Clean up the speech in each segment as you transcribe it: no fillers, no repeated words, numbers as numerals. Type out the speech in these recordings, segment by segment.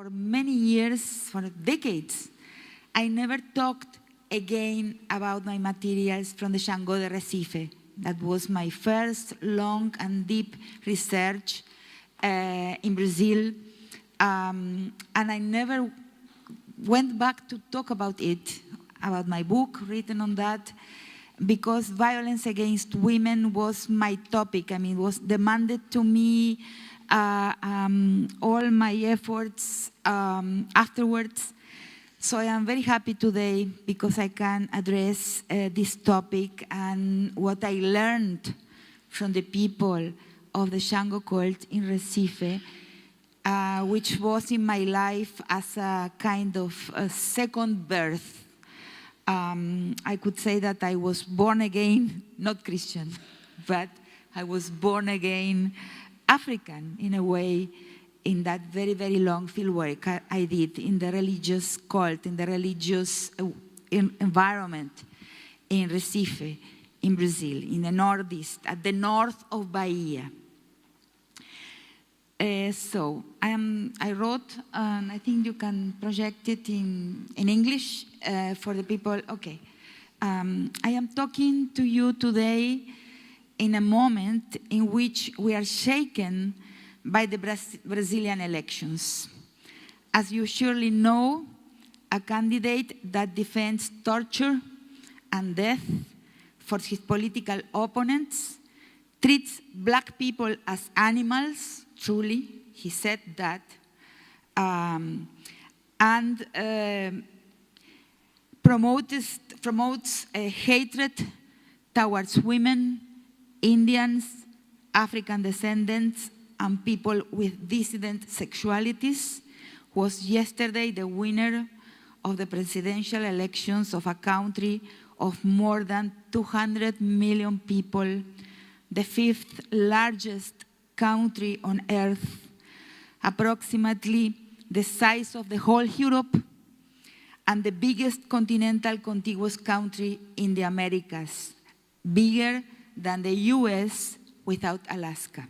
for many years, for decades, I never talked again about my materials from the Xangô de Recife. That was my first long and deep research in Brazil. And I never went back to talk about it, about my book written on that, because violence against women was my topic. I mean, it was demanded to me all my efforts afterwards. So I am very happy today because I can address this topic and what I learned from the people of the Xangô cult in Recife, which was in my life as a kind of a second birth. I could say that I was born again, not Christian, but I was born again African in a way, in that very, very long field work I did in the religious cult, in the religious environment in Recife, in Brazil, in the northeast, at the north of Bahia. So I wrote, and I think you can project it in English for the people. Okay. I am talking to you today in a moment in which we are shaken by the Brazilian elections. As you surely know, a candidate that defends torture and death for his political opponents treats black people as animals, truly, he said that, and promotes a hatred towards women, Indians, African descendants, and people with dissident sexualities, was yesterday the winner of the presidential elections of a country of more than 200 million people, the fifth largest country on earth, approximately the size of the whole Europe, and the biggest continental contiguous country in the Americas, bigger than the US without Alaska.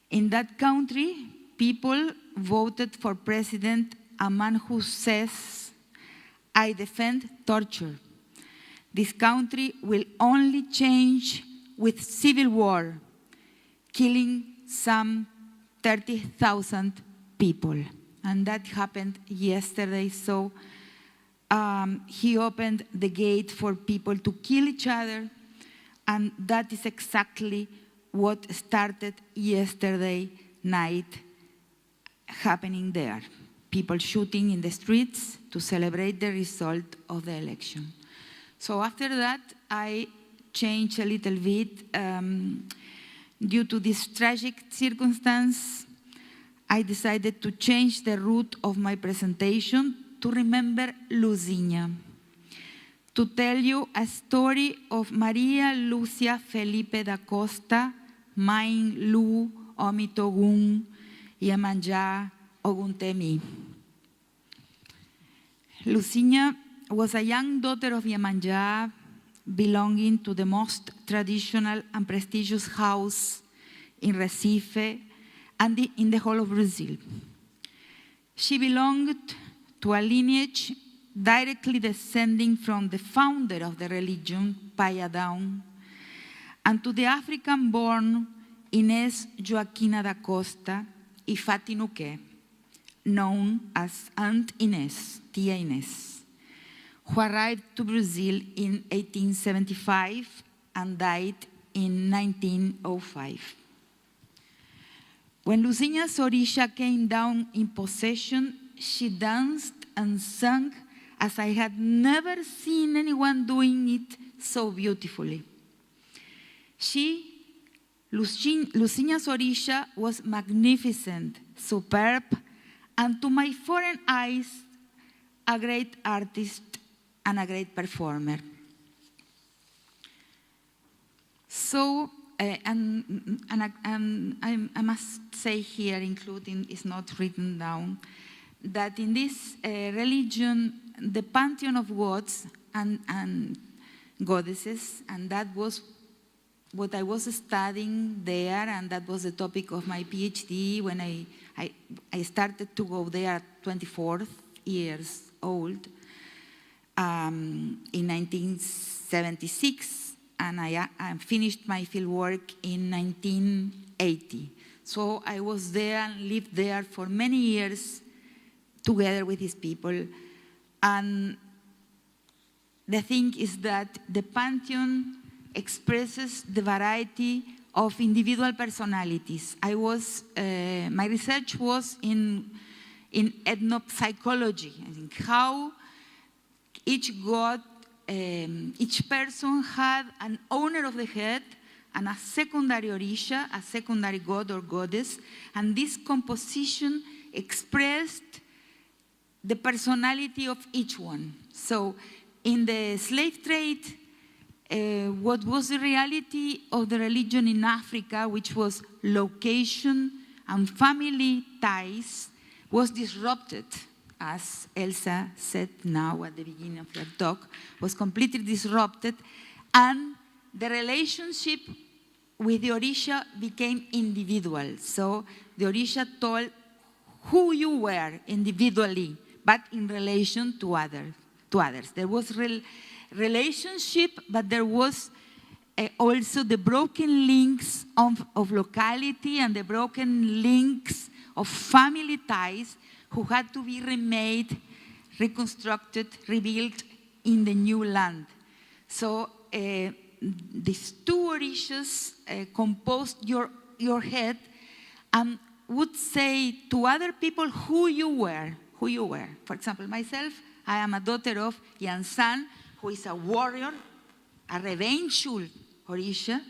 In that country, people voted for president, a man who says, I defend torture. This country will only change with civil war, killing some 30,000 people. And that happened yesterday. So he opened the gate for people to kill each other. And that is exactly what started yesterday night happening there. People shooting in the streets to celebrate the result of the election. So after that, I changed a little bit. Due to this tragic circumstance, I decided to change the route of my presentation to remember Luzinha, to tell you a story of Maria Lúcia Felipe da Costa, Mãe Lu Omitogun Iemanjá Oguntemi. Luzinha was a young daughter of Iemanjá, belonging to the most traditional and prestigious house in Recife and in the whole of Brazil. She belonged to a lineage directly descending from the founder of the religion, Payadão, and to the African-born Inés Joaquina da Costa Ifatinuque, known as Aunt Inés, Tia Inés, who arrived to Brazil in 1875 and died in 1905. When Luzinha's Orisha came down in possession, she danced and sang as I had never seen anyone doing it so beautifully. Luzinha's Orisha was magnificent, superb, and to my foreign eyes, a great artist and a great performer. So, I must say here, including, it's not written down, that in this religion, the pantheon of gods and goddesses, and that was what I was studying there, and that was the topic of my PhD when I started to go there at 24 years old in 1976, and I finished my fieldwork in 1980. So I was there and lived there for many years together with these people. And the thing is that the Pantheon expresses the variety of individual personalities. My research was in ethnopsychology, I think, how each god, each person had an owner of the head and a secondary orisha, a secondary god or goddess, and this composition expressed the personality of each one. So in the slave trade, what was the reality of the religion in Africa, which was location and family ties, was disrupted, as Elsa said now at the beginning of her talk, was completely disrupted, and the relationship with the Orisha became individual. So the Orisha told who you were individually, but in relation to others. There was relationship, but there was also the broken links of locality and the broken links of family ties who had to be remade, reconstructed, rebuilt in the new land. So these two orishas composed your head and would say to other people who you were. For example, myself, I am a daughter of Yansan, who is a warrior, a revengeful orisha,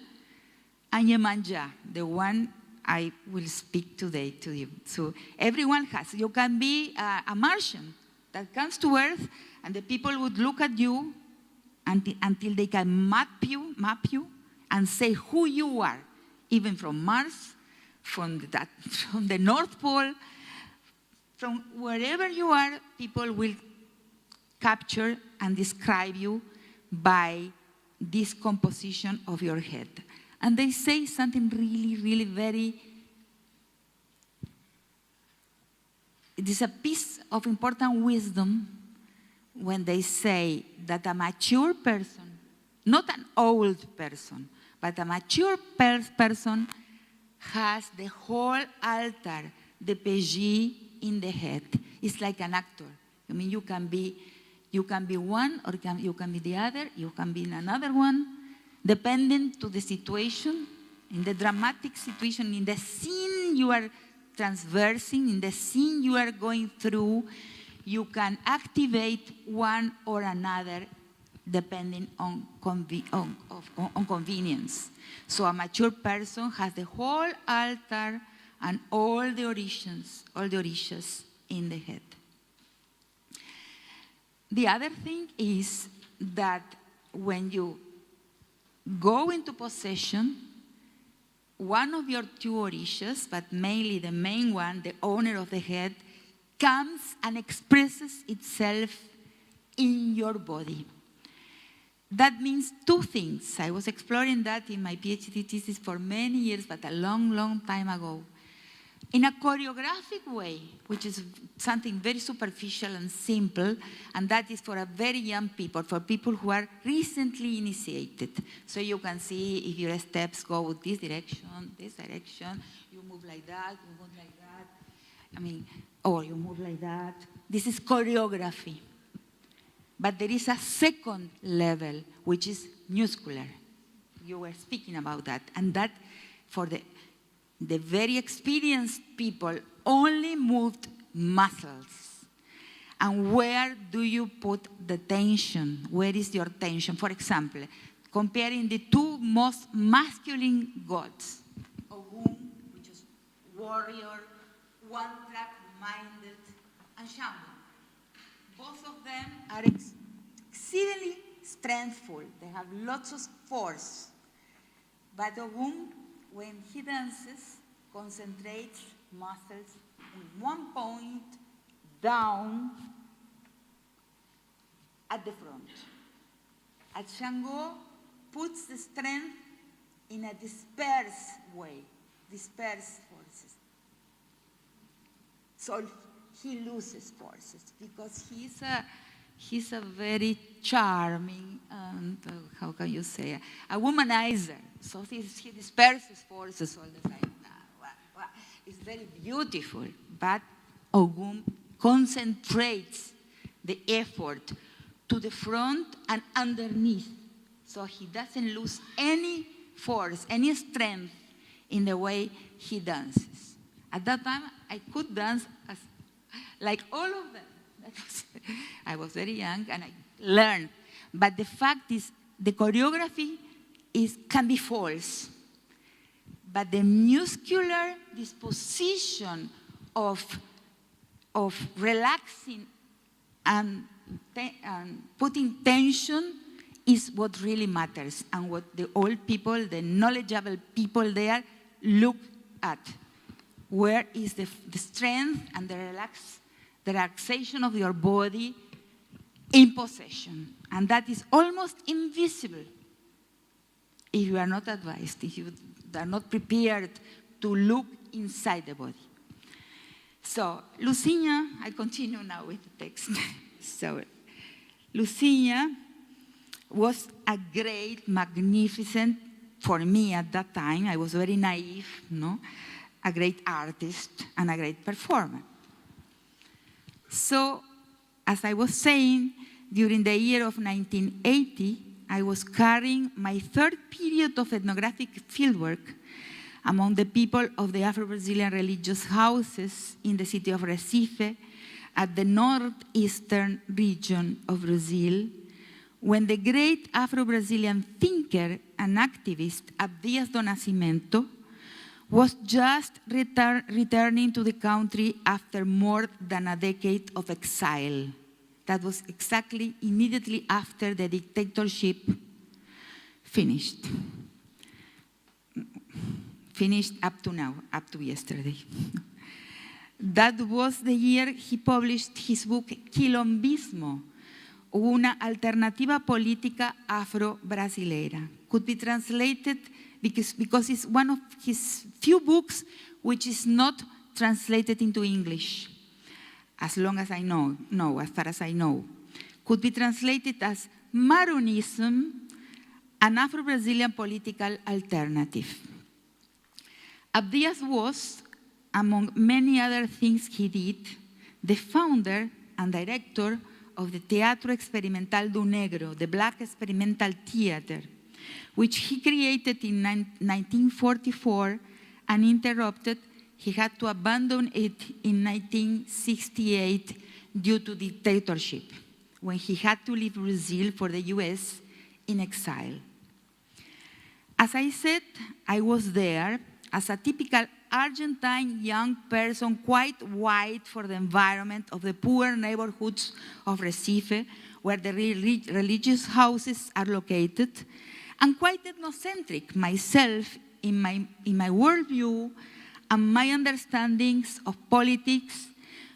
and Yemanja, the one I will speak today to you. So everyone has. You can be a Martian that comes to Earth, and the people would look at you until they can map you, and say who you are, even from Mars, from the North Pole, from wherever you are, people will capture and describe you by this composition of your head. And they say something really, really very, it is a piece of important wisdom when they say that a mature person, not an old person, but a mature person has the whole altar, the PG in the head. It's like an actor. I mean, you can be one, or you can be the other, you can be in another one, depending to the situation, in the dramatic situation, in the scene you are transversing, in the scene you are going through, you can activate one or another depending on convenience. So a mature person has the whole altar and all the orishas in the head. The other thing is that when you go into possession, one of your two orishas, but mainly the main one, the owner of the head, comes and expresses itself in your body. That means two things. I was exploring that in my PhD thesis for many years, but a long, long time ago. In a choreographic way, which is something very superficial and simple, and that is for a very young people, for people who are recently initiated. So you can see if your steps go this direction, you move like that, you move like that, or you move like that. This is choreography. But there is a second level, which is muscular. You were speaking about that. And that, for the very experienced people, only moved muscles. And where do you put the tension? Where is your tension? For example, comparing the two most masculine gods, Ogun, which is warrior, one-track minded, and Shango. Both of them are exceedingly strengthful. They have lots of force. But Ogun, when he dances, concentrates muscles in one point down at the front. At Shango, puts the strength in a dispersed way, dispersed forces. So he loses forces because he's a very charming and, how can you say, a womanizer. So he disperses forces all the time. It's very beautiful, but Ogum concentrates the effort to the front and underneath. So he doesn't lose any force, any strength in the way he dances. At that time, I could dance like all of them. I was very young and I learned. But the fact is, the choreography can be false. But the muscular disposition of relaxing and putting tension is what really matters, and what the old people, the knowledgeable people there, look at. Where is the strength and the relaxation of your body in possession? And that is almost invisible if you are not advised, if you are not prepared to look inside the body. So, Lucinha, I continue now with the text. So, Lucinha was a great, magnificent, for me at that time, I was very naive, no? A great artist and a great performer. So, as I was saying, during the year of 1980, I was carrying my third period of ethnographic fieldwork among the people of the Afro-Brazilian religious houses in the city of Recife, at the northeastern region of Brazil, when the great Afro-Brazilian thinker and activist Abdias do Nascimento was just returning to the country after more than a decade of exile. That was exactly immediately after the dictatorship finished. Finished up to now, up to yesterday. That was the year he published his book Quilombismo, una alternativa política afro-brasileira. Could be translated because it's one of his few books which is not translated into English, as long as I know, as far as I know. Could be translated as Maronism, an Afro-Brazilian political alternative. Abdias was, among many other things he did, the founder and director of the Teatro Experimental do Negro, the Black Experimental Theater, which he created in 1944 and interrupted. He had to abandon it in 1968 due to dictatorship, when he had to leave Brazil for the US in exile. As I said, I was there as a typical Argentine young person, quite white for the environment of the poor neighborhoods of Recife, where the religious houses are located, and quite ethnocentric myself in my worldview and my understandings of politics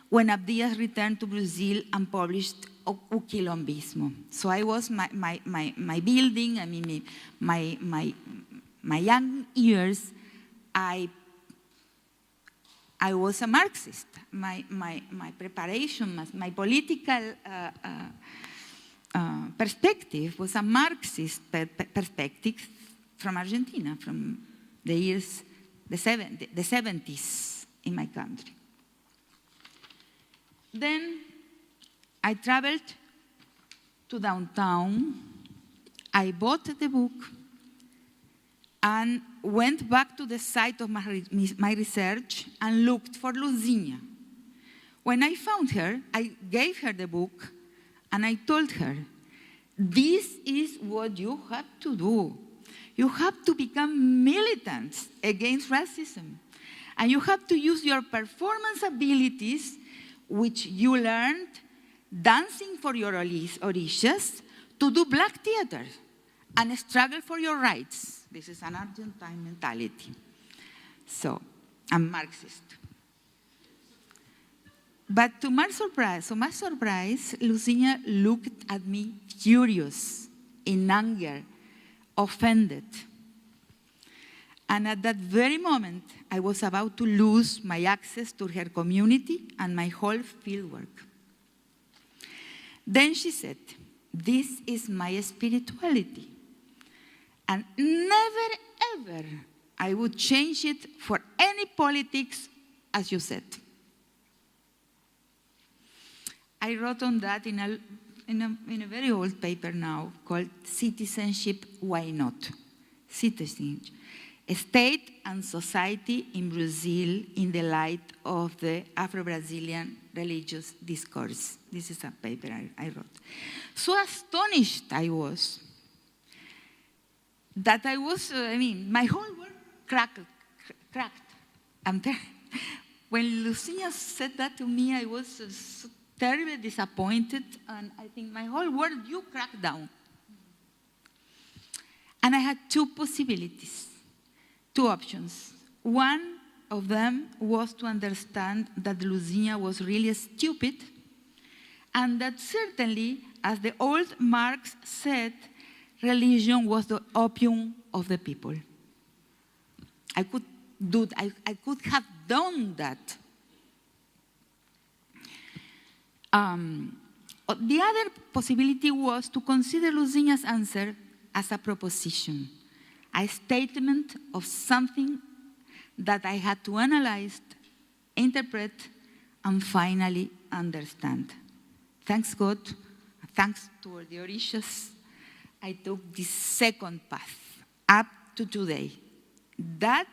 when Abdias returned to Brazil and published O Quilombismo. So I was my building, I mean, my young years, I was a Marxist. My preparation, my political perspective was a Marxist perspective from Argentina, from the years, the 70s in my country. Then I traveled to downtown. I bought the book and went back to the site of my research and looked for Lucinha. When I found her, I gave her the book and I told her, this is what you have to do. You have to become militant against racism. And you have to use your performance abilities, which you learned dancing for your orishas, to do black theater and struggle for your rights. This is an Argentine mentality. So, I'm Marxist. But to my surprise, Lucinha looked at me furious, in anger, offended. And at that very moment, I was about to lose my access to her community and my whole fieldwork. Then she said, "This is my spirituality. And never, ever I would change it for any politics, as you said." I wrote on that in a very old paper now called Citizenship, Why Not? Citizenship. State and Society in Brazil in the Light of the Afro-Brazilian Religious Discourse. This is a paper I wrote. So astonished I was that my whole world cracked. And when Luciña said that to me, I was so terribly disappointed, and I think my whole world, you cracked down. And I had two possibilities. Two options. One of them was to understand that Luciña was really stupid, and that certainly, as the old Marx said, religion was the opium of the people. I could have done that. The other possibility was to consider Luciña's answer as a proposition, a statement of something that I had to analyze, interpret, and finally understand. Thanks God, thanks to the Orishas, I took this second path up to today. That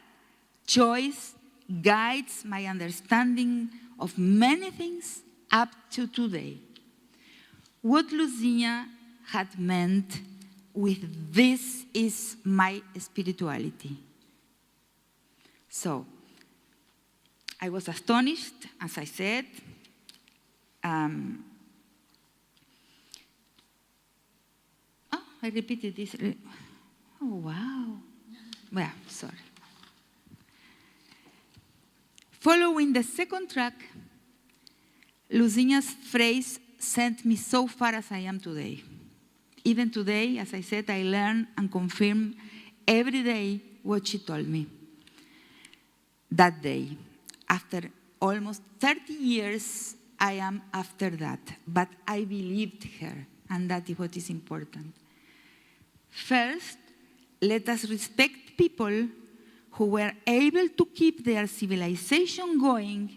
choice guides my understanding of many things up to today. What Luciña had meant with "this is my spirituality." So, I was astonished, as I said. I repeated this. Oh, wow. Well, sorry. Following the second track, Luciña's phrase sent me so far as I am today. Even today, as I said, I learn and confirm every day what she told me. That day, after almost 30 years, I am after that. But I believed her, and that is what is important. First, let us respect people who were able to keep their civilization going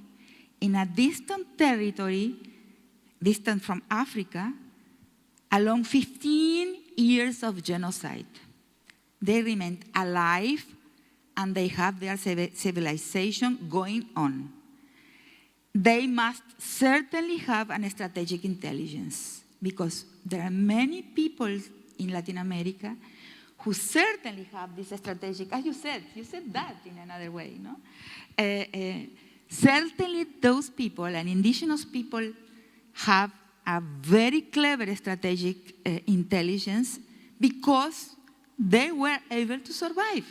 in a distant territory, distant from Africa, along 15 years of genocide. They remained alive, and they have their civilization going on. They must certainly have an strategic intelligence, because there are many people in Latin America who certainly have this strategic, as you said that in another way, no? Certainly those people and indigenous people have a very clever strategic intelligence, because they were able to survive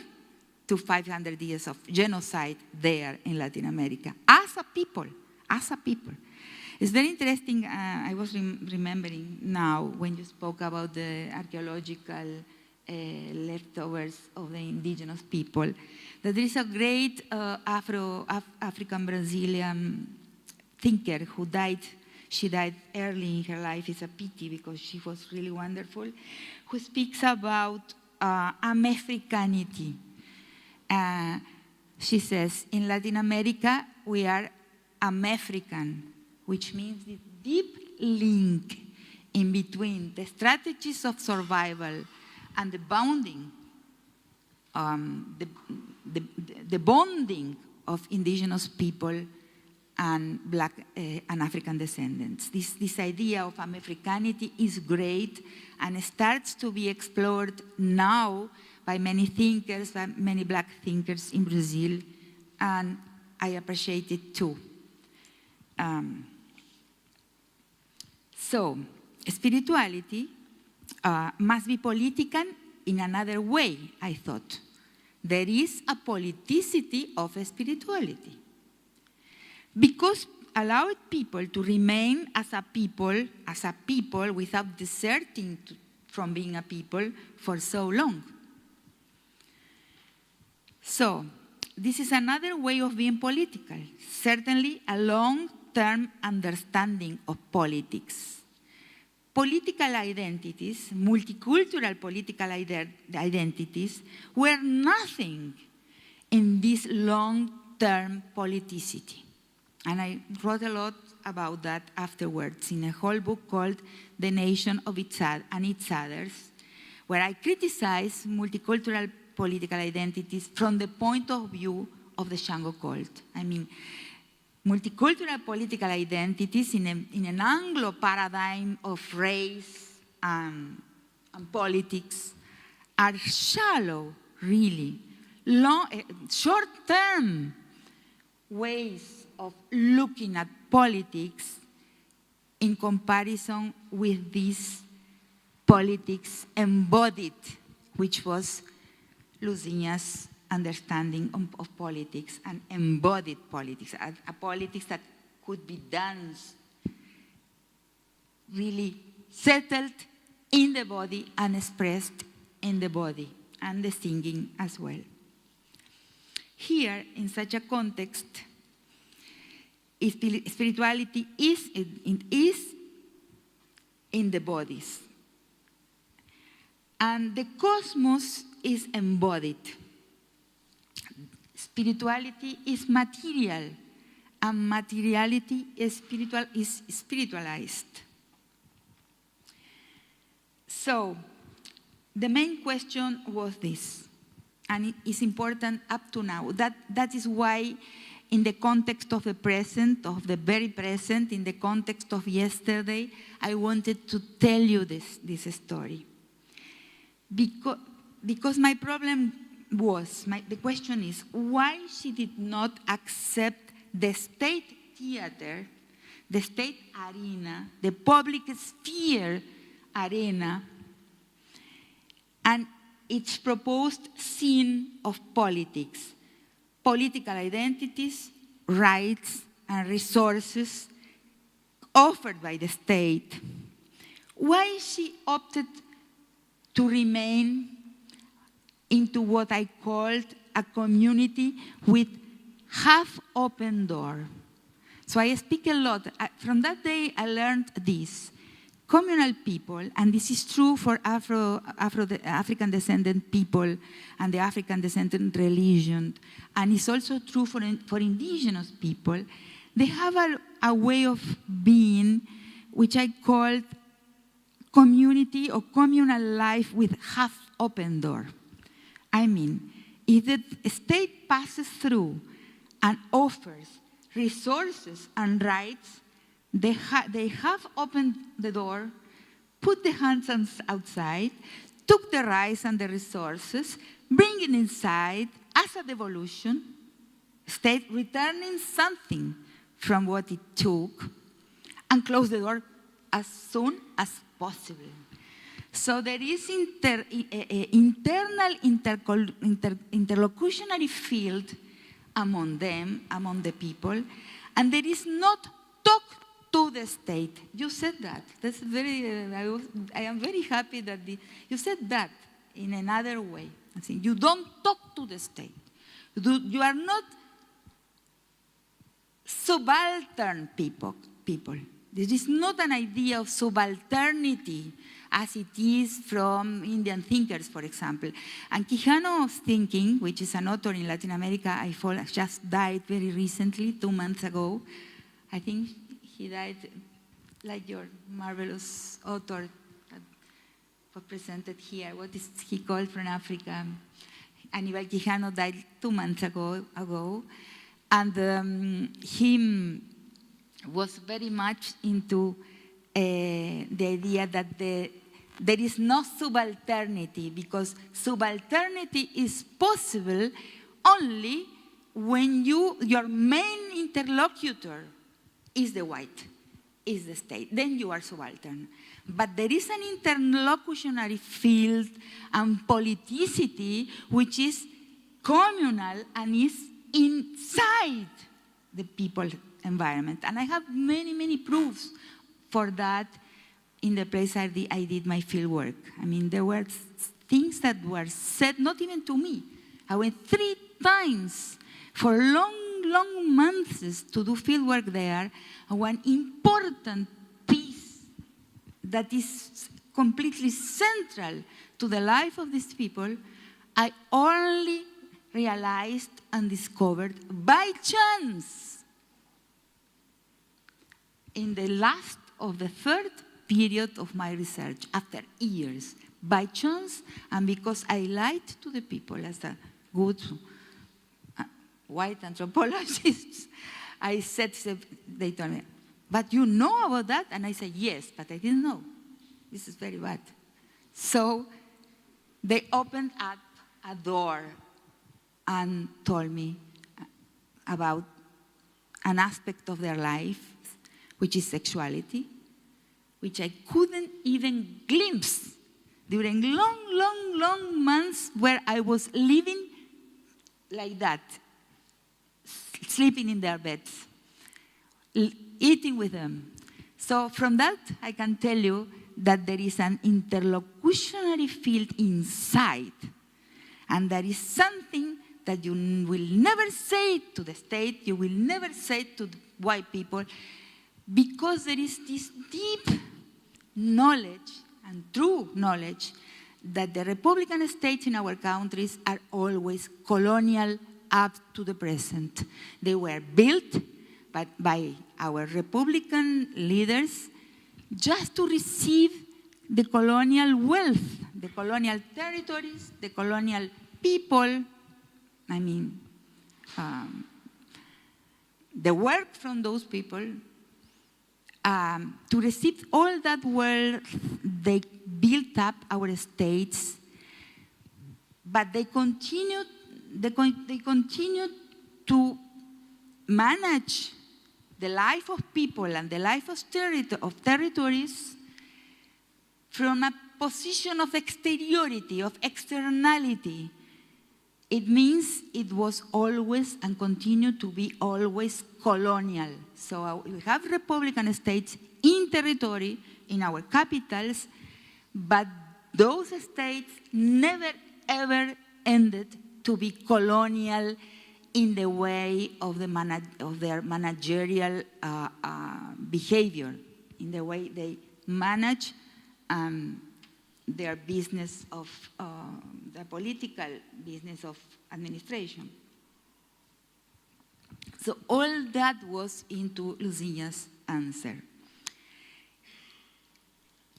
to 500 years of genocide there in Latin America as a people. It's very interesting. I was remembering now when you spoke about the archaeological leftovers of the indigenous people, that there is a great African Brazilian thinker who died. She died early in her life. It's a pity, because she was really wonderful, who speaks about Americanity. She says, in Latin America, we are American, which means the deep link in between the strategies of survival and the bonding, the bonding of indigenous people and Black and African descendants. This idea of Americanity is great and starts to be explored now by many thinkers, by many Black thinkers in Brazil, and I appreciate it too. So, spirituality must be political in another way, I thought. There is a politicity of spirituality, because allowed people to remain as a people without deserting from being a people for so long. So, this is another way of being political, certainly a long-term understanding of politics. Political identities, multicultural political identities, were nothing in this long-term politicity. And I wrote a lot about that afterwards in a whole book called The Nation of Its and Its Others, where I criticize multicultural political identities from the point of view of the Shango cult. I mean, multicultural political identities in an Anglo paradigm of race and politics are shallow, really, short-term ways of looking at politics in comparison with this politics embodied, which was Luzinha's understanding of politics and embodied politics, a politics that could be done, really settled in the body and expressed in the body, and the singing as well. Here, in such a context, spirituality is in the bodies. And the cosmos is embodied. Spirituality is material, and materiality is spiritualized. So, the main question was this, and it is important up to now. That is why, in the context of the present, of the very present, in the context of yesterday, I wanted to tell you this story. Because my problem was, the question is, why she did not accept the state theater, the state arena, the public sphere arena, and its proposed scene of politics, political identities, rights, and resources offered by the state. Why she opted to remain into what I called a community with half-open door. So I speak a lot. From that day, I learned this. Communal people, and this is true for African descendant people and the African descendant religion, and it's also true for indigenous people, they have a way of being which I called community or communal life with half-open door. I mean, if the state passes through and offers resources and rights, they have opened the door, put the hands outside, took the rights and the resources, bring it inside as a devolution, state returning something from what it took, and close the door as soon as possible. So there is internal interlocutionary field among them, among the people, and there is not talk to the state. You said that. That's very. I am very happy that you said that in another way. I think you don't talk to the state. You are not subaltern people. There is not an idea of subalternity as it is from Indian thinkers, for example. And Quijano's thinking, which is an author in Latin America, just died very recently, 2 months ago. I think he died like your marvelous author that was presented here. What is he called from Africa? Aníbal Quijano died 2 months ago. And he was very much into the idea that there is no subalternity, because subalternity is possible only when your main interlocutor is the white, is the state. Then you are subaltern. But there is an interlocutionary field and politicity which is communal and is inside the people environment. And I have many, many proofs for that in the place I did my field work. I mean, there were things that were said, not even to me. I went 3 times for long months to do fieldwork there. And one important piece that is completely central to the life of these people, I only realized and discovered by chance in the last of the third period of my research, after years, by chance, and because I lied to the people as a good white anthropologist. I said, they told me, but you know about that? And I said, yes, but I didn't know. This is very bad. So they opened up a door and told me about an aspect of their life, which is sexuality, which I couldn't even glimpse during long months where I was living like that, sleeping in their beds, eating with them. So from that, I can tell you that there is an interlocutionary field inside, and that is something that you will never say to the state, you will never say to the white people, because there is this deep knowledge and true knowledge that the Republican states in our countries are always colonial up to the present. They were built by our Republican leaders just to receive the colonial wealth, the colonial territories, the colonial people, I mean, the work from those people, to receive all that wealth, they built up our states, but they continued to manage the life of people and the life of territories from a position of exteriority, of externality. It means it was always and continued to be always colonial. So we have Republican states in territory, in our capitals, but those states never ever ended to be colonial in the way of, their managerial behavior, in the way they manage their business of, the political business of administration. So all that was into Luciña's answer.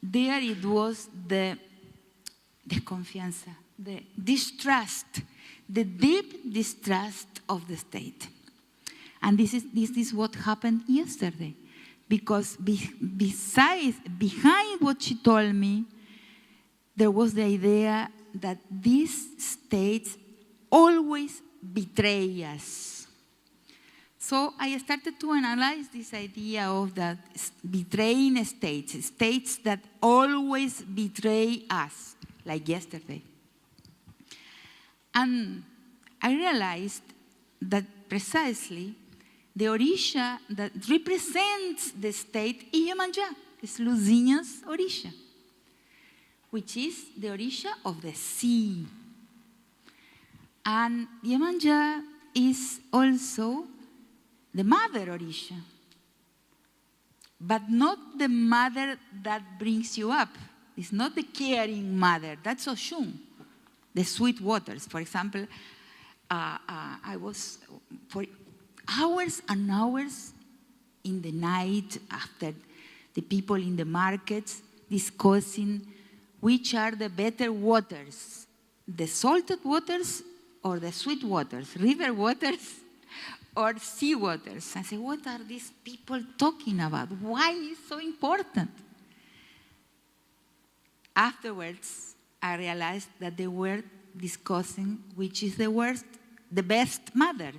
There it was the confianza, the distrust, the deep distrust of the state. And this is what happened yesterday. Because behind what she told me, there was the idea that these states always betray us. So I started to analyze this idea of that betraying states, states that always betray us, like yesterday. And I realized that precisely the Orisha that represents the state Iyemanja is Luciña's Orisha, which is the Orisha of the sea. And Iyemanja is also the mother Orisha, but not the mother that brings you up. It's not the caring mother. That's Oshun, the sweet waters. For example, I was for hours and hours in the night after the people in the markets discussing which are the better waters, the salted waters or the sweet waters, river waters or sea waters. I said, what are these people talking about? Why is it so important? Afterwards, I realized that they were discussing which is the best mother,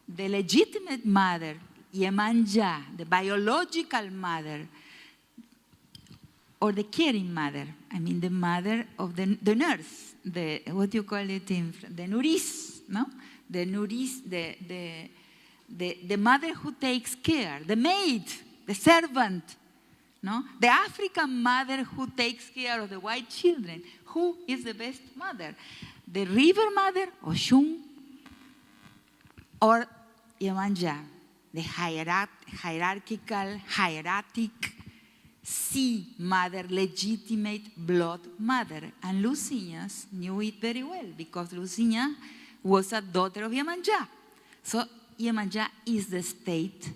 the legitimate mother, Iyemanja, the biological mother, or the caring mother. I mean, the mother of the nurse, what do you call it? The nourrice, no? The nourrice, the mother who takes care, the maid, the servant, no? The African mother who takes care of the white children. Who is the best mother? The river mother, Oshun, or Yemanja, the hierarchical, hieratic sea mother, legitimate blood mother. And Lucius knew it very well because Lucia was a daughter of Yemanja. So Yemanja is the state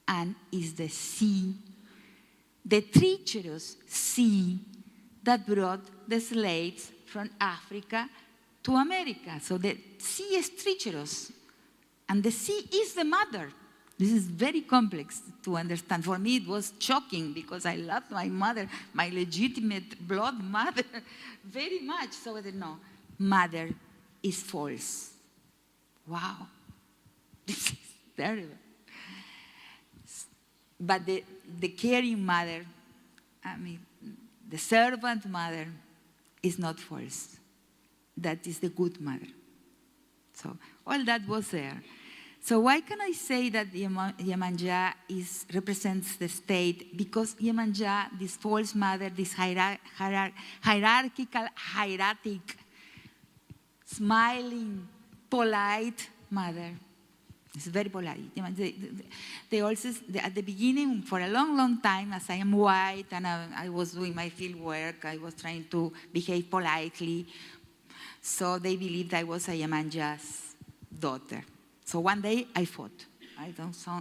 and is the sea, the treacherous sea that brought the slaves from Africa to America. So the sea is treacherous, and the sea is the mother. This is very complex to understand. For me, it was shocking because I loved my mother, my legitimate blood mother, very much. So I said, no, mother is false. Wow, this is terrible. But the caring mother, I mean, the servant mother is not false. That is the good mother. So all that was there. So why can I say that Yemanja represents the state? Because Yemanja, this false mother, this hierarchical, hieratic, smiling, polite mother, it's very polite. They also, at the beginning, for a long, long time, as I am white and I was doing my field work, I was trying to behave politely. So they believed I was a Yemanja's daughter. So one day I fought.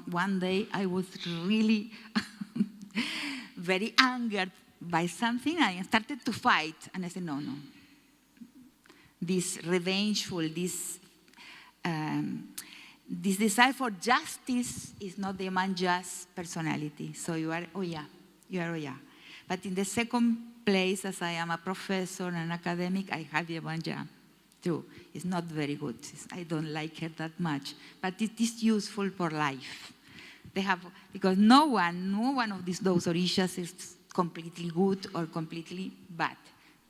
One day I was really very angered by something. I started to fight. And I said, no. This revengeful, this desire for justice is not the Yemanja's personality. So you are Oya. But in the second place, as I am a professor and an academic, I have Yemanja too. It's not very good. I don't like her that much. But it is useful for life. Because no one of those orishas is completely good or completely bad.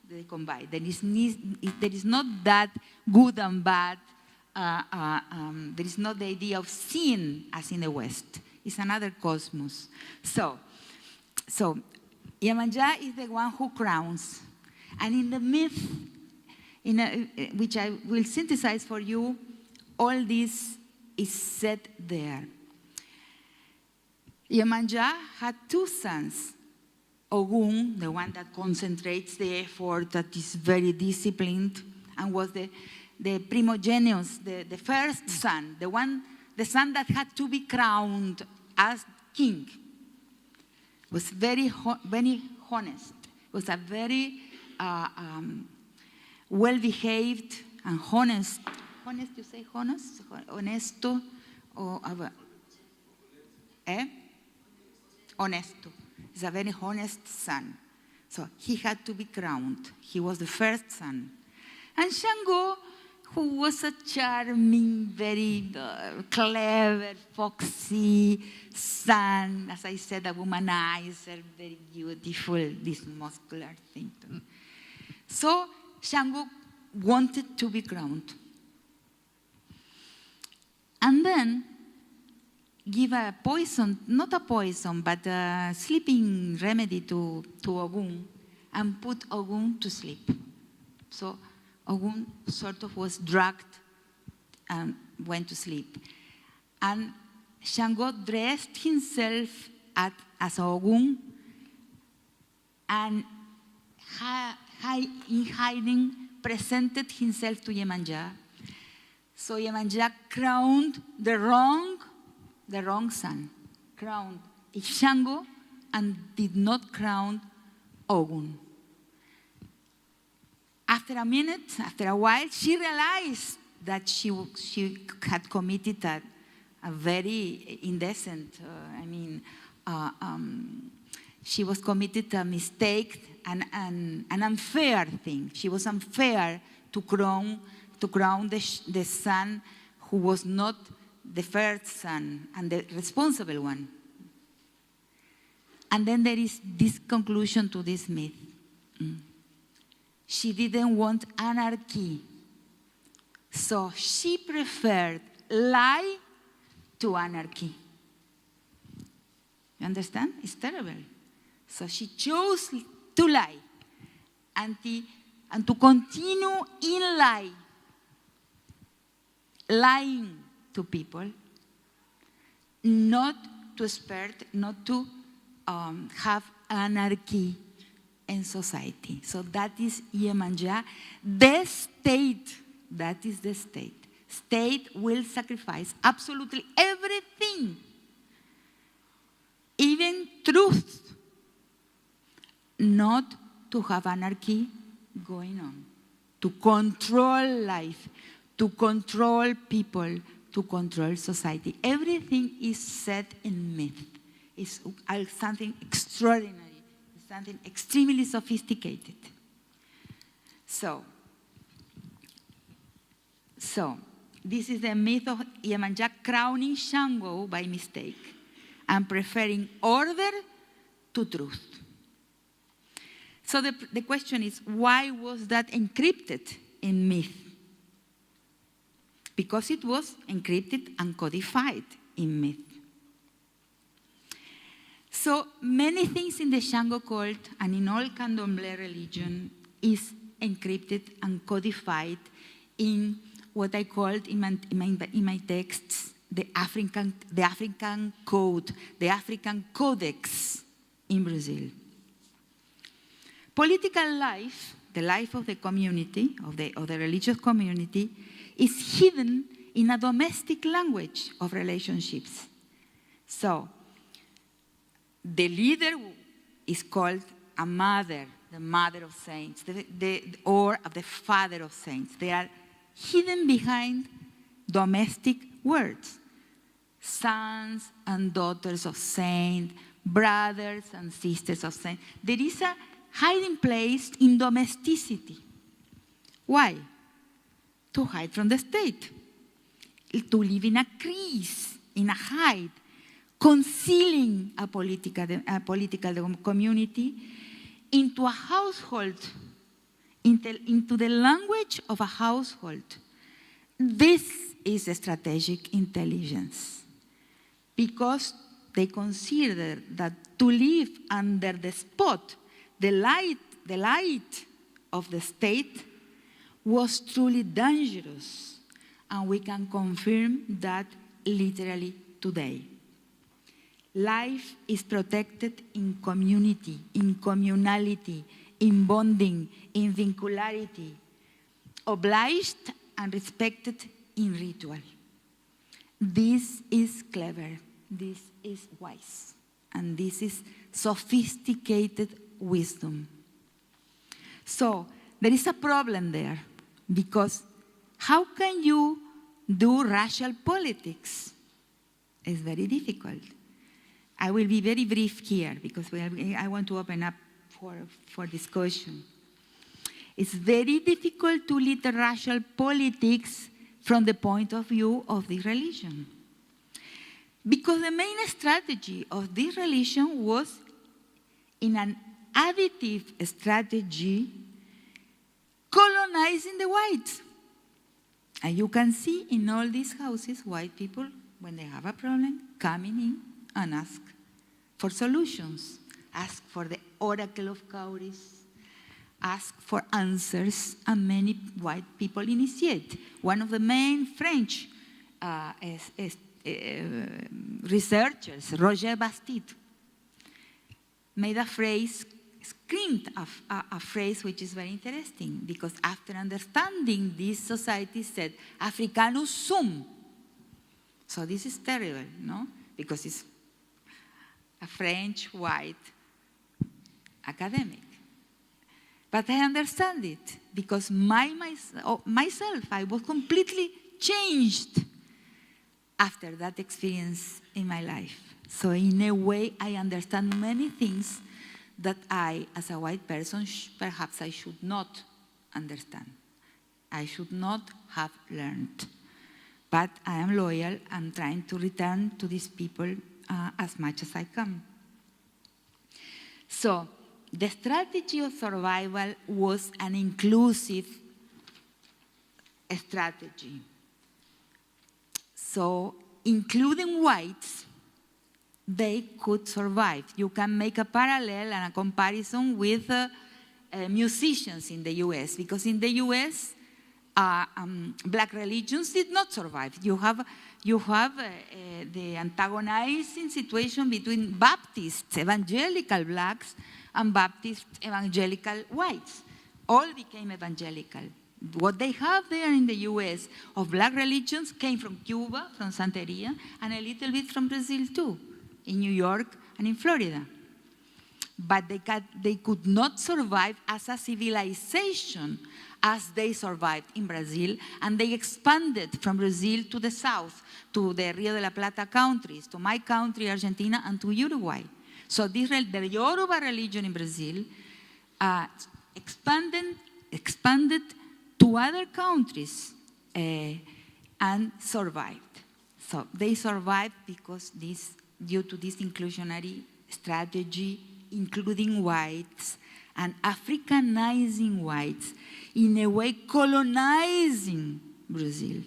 They combine. There is not that good and bad. There is not the idea of sin as in the West. It's another cosmos. So Yemanja is the one who crowns. And in the myth, which I will synthesize for you, all this is said there. Yemanja had two sons. Ogun, the one that concentrates the effort, that is very disciplined, and was the primogenius, the first son, the son that had to be crowned as king. Was very honest. Was a very well-behaved and honest. Honest, you say honest? Honesto? Or, Honesto. He's a very honest son. So he had to be crowned. He was the first son. And Shango, who was a charming, very clever, foxy son, as I said, a womanizer, very beautiful, this muscular thing. So Shango wanted to be crowned. And then give a poison, not a poison, but a sleeping remedy to Ogun, and put Ogun to sleep. So Ogun sort of was drugged and went to sleep. And Shango dressed himself as Ogun and in hiding presented himself to Yemanja. So Yemanja crowned the wrong son. Crowned Shango and did not crown Ogun. After a minute, after a while, she realized that she had committed a very indecent, she was committed a mistake, an unfair thing. She was unfair to crown the son who was not the first son and the responsible one. And then there is this conclusion to this myth. She didn't want anarchy. So she preferred lie to anarchy. You understand? It's terrible. So she chose to lie and to continue in lying to people, not to spread, not to have anarchy in society. So that is Yemanja. The state, that is the state. State will sacrifice absolutely everything, even truth, not to have anarchy going on, to control life, to control people, to control society. Everything is set in myth. It's something extraordinary, it's something extremely sophisticated. So this is the myth of Yemanja crowning Shango by mistake and preferring order to truth. So the question is, why was that encrypted in myth? Because it was encrypted and codified in myth. So many things in the Shango cult and in all Candomblé religion is encrypted and codified in what I called in my texts the African code, the African codex in Brazil. Political life, the life of the community, of the religious community, is hidden in a domestic language of relationships. So, the leader is called a mother, the mother of saints, or the father of saints. They are hidden behind domestic words. Sons and daughters of saints, brothers and sisters of saints. There is a hiding place in domesticity. Why? To hide from the state. To live in a crease, in a hide, concealing a political community into a household, into the language of a household. This is strategic intelligence, because they consider that to live under the spot, the light of the state was truly dangerous, and we can confirm that literally today. Life is protected in community, in communality, in bonding, in vincularity, obliged and respected in ritual. This is clever, this is wise, and this is sophisticated wisdom. So there is a problem there, because how can you do racial politics? It's very difficult. I will be very brief here, because I want to open up for discussion. It's very difficult to lead the racial politics from the point of view of the religion. Because the main strategy of this religion was in an additive strategy, colonizing the whites. And you can see in all these houses, white people, when they have a problem, coming in and ask for solutions, ask for the oracle of Cauris, ask for answers, and many white people initiate. One of the main French researchers, Roger Bastide, made a phrase, screamed a phrase which is very interesting, because after understanding this society said, Africanus sum. So this is terrible, no? Because it's a French white academic. But I understand it, because myself, I was completely changed after that experience in my life. So in a way, I understand many things that I, as a white person, perhaps I should not understand. I should not have learned. But I am loyal and trying to return to these people as much as I can. So the strategy of survival was an inclusive strategy. So including whites, they could survive. You can make a parallel and a comparison with musicians in the US, because in the US, black religions did not survive. You have the antagonizing situation between Baptist evangelical blacks and Baptist evangelical whites. All became evangelical. What they have there in the US of black religions came from Cuba, from Santeria, and a little bit from Brazil too, in New York and in Florida. But they could not survive as a civilization as they survived in Brazil, and they expanded from Brazil to the south, to the Rio de la Plata countries, to my country, Argentina, and to Uruguay. So the Yoruba religion in Brazil expanded to other countries and survived. So they survived because due to this inclusionary strategy, including whites and Africanizing whites, in a way colonizing Brazil.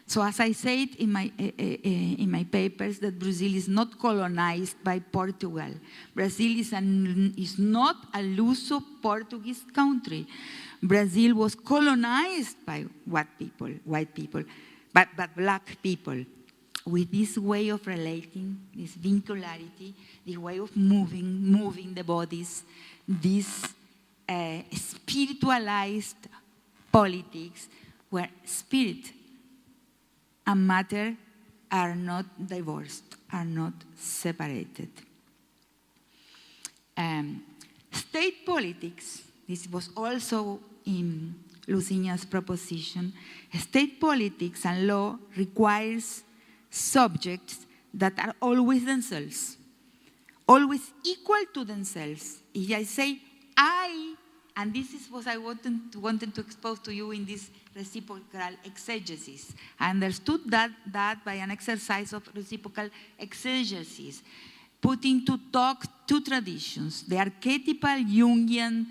So as I said in my papers, that Brazil is not colonized by Portugal. Brazil is not a Luso-Portuguese country. Brazil was colonized by white people, but black people, with this way of relating, this vincularity, this way of moving the bodies, this spiritualized politics where spirit and matter are not divorced, are not separated. State politics, this was also in Lucinha's proposition, state politics and law requires subjects that are always themselves, always equal to themselves. If I say I, and this is what I wanted to expose to you in this reciprocal exegesis. I understood that by an exercise of reciprocal exegesis, putting to talk two traditions, the archetypal Jungian,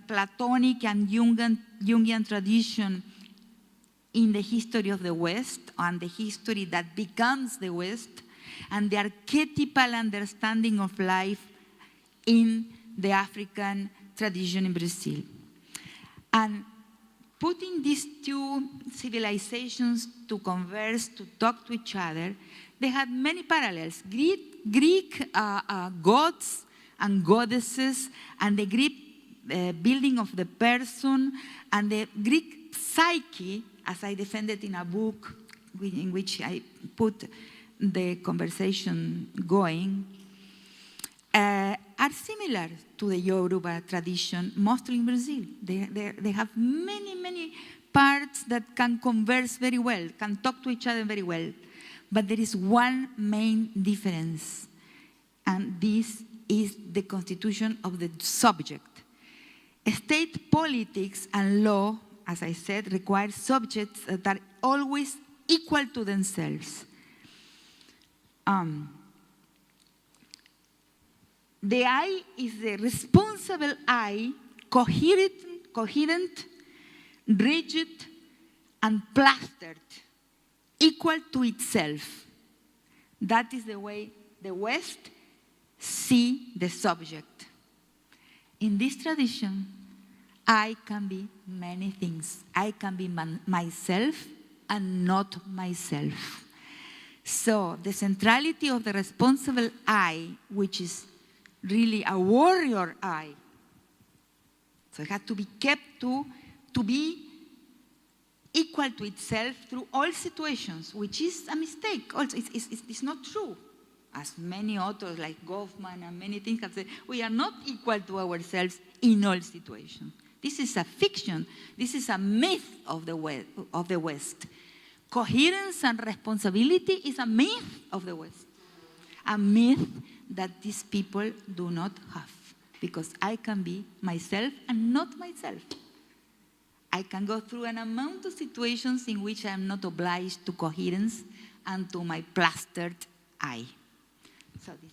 Platonic and Jungian tradition in the history of the West, and the history that becomes the West, and the archetypal understanding of life in the African tradition in Brazil. And putting these two civilizations to converse, to talk to each other, they had many parallels. Greek gods and goddesses, and the Greek building of the person, and the Greek psyche, as I defended in a book in which I put the conversation going, are similar to the Yoruba tradition, mostly in Brazil. They have many parts that can converse very well, can talk to each other very well. But there is one main difference, and this is the constitution of the subject. State politics and law, as I said, require subjects that are always equal to themselves. The I is the responsible I, coherent, rigid, and plastered, equal to itself. That is the way the West sees the subject. In this tradition, I can be many things. I can be myself and not myself. So the centrality of the responsible I, which is really a warrior I, so it had to be kept to be equal to itself through all situations, which is a mistake. Also, it's not true. As many authors like Goffman and many things have said, we are not equal to ourselves in all situations. This is a fiction. This is a myth of the West. Coherence and responsibility is a myth of the West. A myth that these people do not have. Because I can be myself and not myself. I can go through an amount of situations in which I am not obliged to coherence and to my plastered I. So this.